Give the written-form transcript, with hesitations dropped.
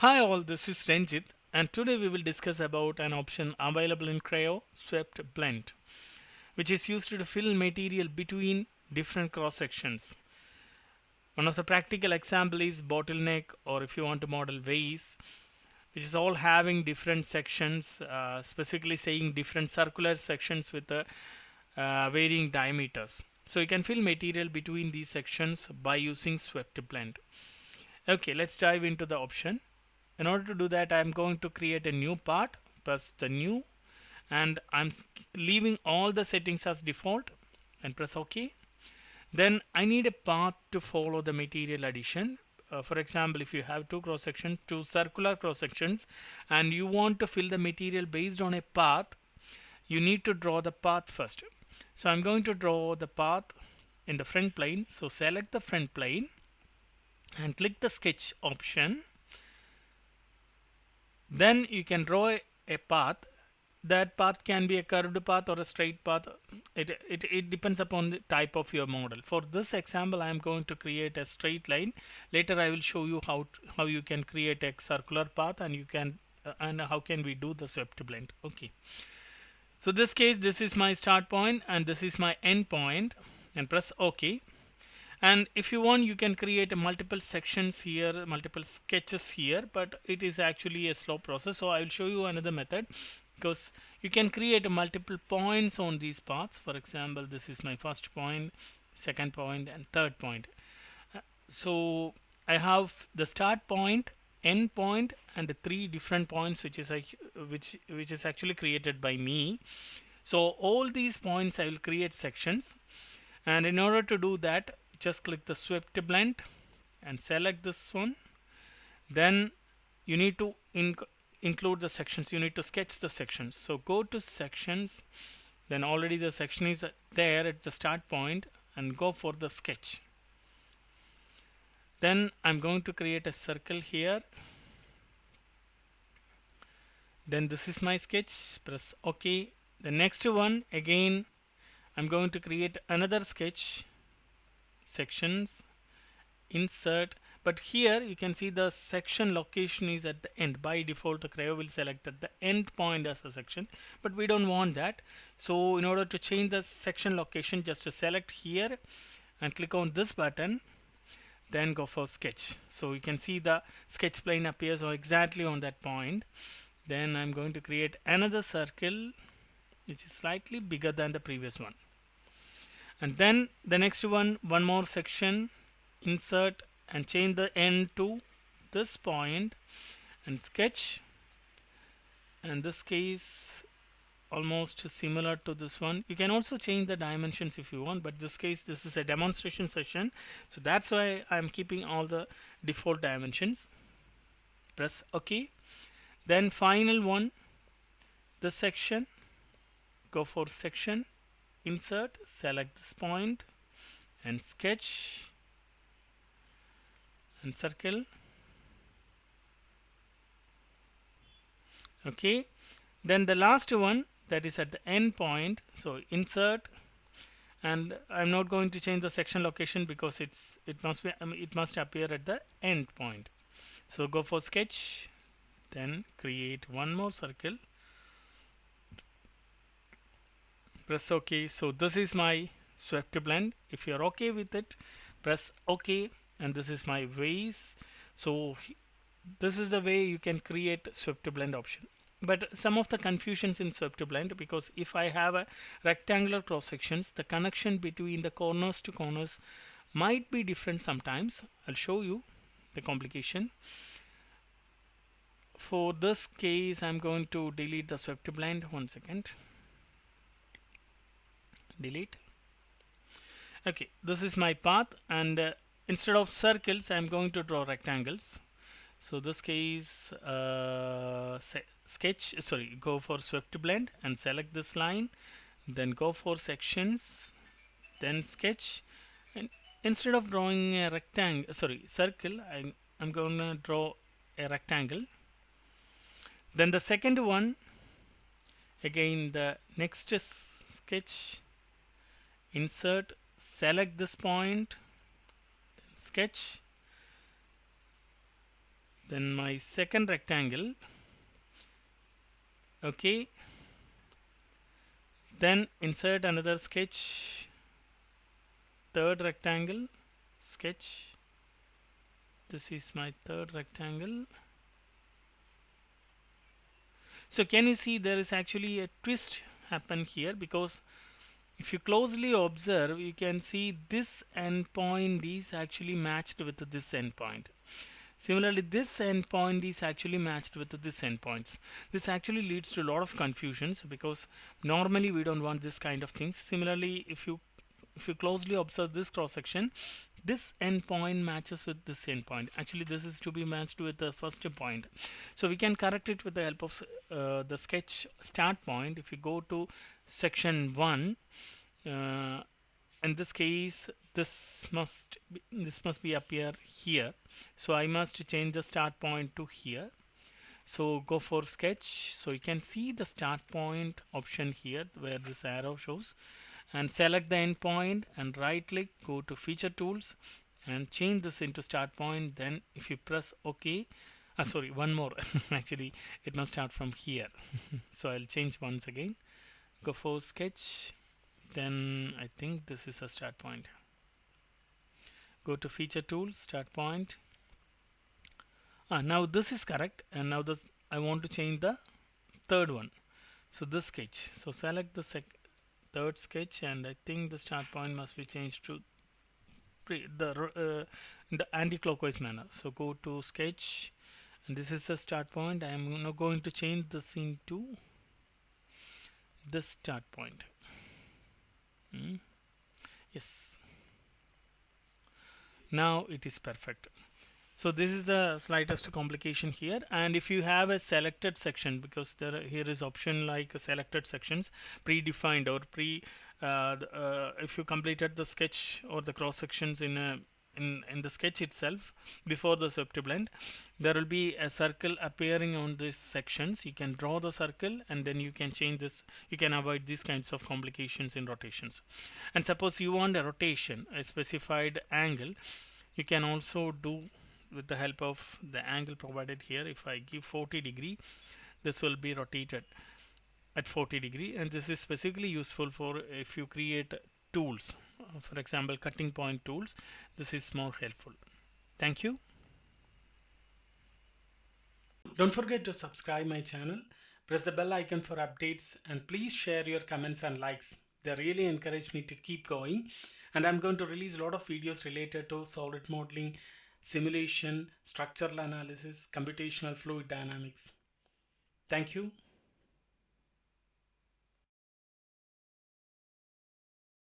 Hi all, this is Ranjit and today we will discuss about an option available in Creo, swept blend, which is used to fill material between different cross sections. One of the practical example is bottleneck, or if you want to model vase, which is all having different sections, specifically saying different circular sections with varying diameters. So you can fill material between these sections by using swept blend. Okay, let's dive into the option. In order to do that, I'm going to create a new part, press the new, and leaving all the settings as default and press OK. Then I need a path to follow the material addition. For example, if you have two cross sections, two circular cross sections, and you want to fill the material based on a path, you need to draw the path first. So I'm going to draw the path in the front plane. So select the front plane and click the sketch option. Then you can draw a path. That path can be a curved path or a straight path. It depends upon the type of your model. For this example, I am going to create a straight line. Later I will show you how you can create a circular path, and you can and how can we do the swept blend. Okay, so this case, this is my start point and this is my end point, and press OK. And if you want, you can create multiple sections here, multiple sketches here, but it is actually a slow process. So I will show you another method, because you can create multiple points on these paths. For example, this is my first point, second point, and third point. So I have the start point, end point, and the three different points, which is actually created by me. So all these points I will create sections, and in order to do that, just click the swept blend and select this one. Then you need to include the sections. You need to sketch the sections. So go to sections, then already the section is there at the start point, and go for the sketch. Then I'm going to create a circle here. Then this is my sketch. Press OK. The next one, again I'm going to create another sketch, sections, insert. But here you can see the section location is at the end. By default, Creo will select at the end point as a section, but we don't want that. So in order to change the section location, just to select here and click on this button, then go for sketch. So you can see the sketch plane appears exactly on that point. Then I'm going to create another circle which is slightly bigger than the previous one, and then the next one more section, insert, and change the end to this point and sketch. And this case almost similar to this one. You can also change the dimensions if you want, but this case, this is a demonstration session, so that's why I'm keeping all the default dimensions. Press OK. Then final one, this section, go for section, insert, select this point and sketch and circle. Okay, then the last one, that is at the end point, so insert, and I'm not going to change the section location because it must be it must appear at the end point. So go for sketch, then create one more circle, press OK. So this is my swept blend. If you're okay with it, press OK. And this is my vase. So this is the way you can create swept blend option. But some of the confusions in swept blend, because if I have a rectangular cross sections, the connection between the corners to corners might be different sometimes. I'll show you the complication. For this case, I'm going to delete the swept blend. One second. Delete. Okay, this is my path, and instead of circles, I'm going to draw rectangles. So this case, sketch, sorry, go for swept blend and select this line, then go for sections, then sketch, and instead of drawing a rectangle, sorry, circle, I'm going to draw a rectangle. Then the second one, again the next sketch, insert, select this point, sketch, then my second rectangle. Okay, then insert another sketch, third rectangle, sketch. This is my third rectangle. So can you see there is actually a twist happen here, because if you closely observe, you can see this endpoint is actually matched with this endpoint. Similarly, this endpoint is actually matched with this endpoints. This actually leads to a lot of confusions, because normally we don't want this kind of things. Similarly, if you closely observe this cross section, this endpoint matches with this endpoint. Actually, this is to be matched with the first point. So we can correct it with the help of the sketch start point. If you go to section 1, in this case this must be appear here, so I must change the start point to here. So go for sketch, so you can see the start point option here where this arrow shows, and select the endpoint and right click, go to feature tools and change this into start point. Then if you press OK, sorry, one more actually it must start from here so I'll change once again, go for sketch, then I think this is a start point. Go to feature tools, start point. Now this is correct, and now this I want to change the third one. So this sketch. So select the third sketch, and I think the start point must be changed to the anti-clockwise manner. So go to sketch, and this is the start point. I am now going to change this into this start point. Yes. Now it is perfect. So this is the slightest complication here. And if you have a selected section, because here is option like selected sections predefined or if you completed the sketch or the cross sections in the sketch itself before the swift blend, there will be a circle appearing on these sections. You can draw the circle and then you can change this. You can avoid these kinds of complications in rotations. And suppose you want a rotation, a specified angle, you can also do with the help of the angle provided here. If I give 40°, this will be rotated at 40°, and this is specifically useful for if you create tools, for example cutting point tools. This is more helpful. Thank you. Don't forget to subscribe my channel, press the bell icon for updates, and please share your comments and likes. They really encourage me to keep going, and I'm going to release a lot of videos related to solid modeling, simulation, structural analysis, computational fluid dynamics. Thank you.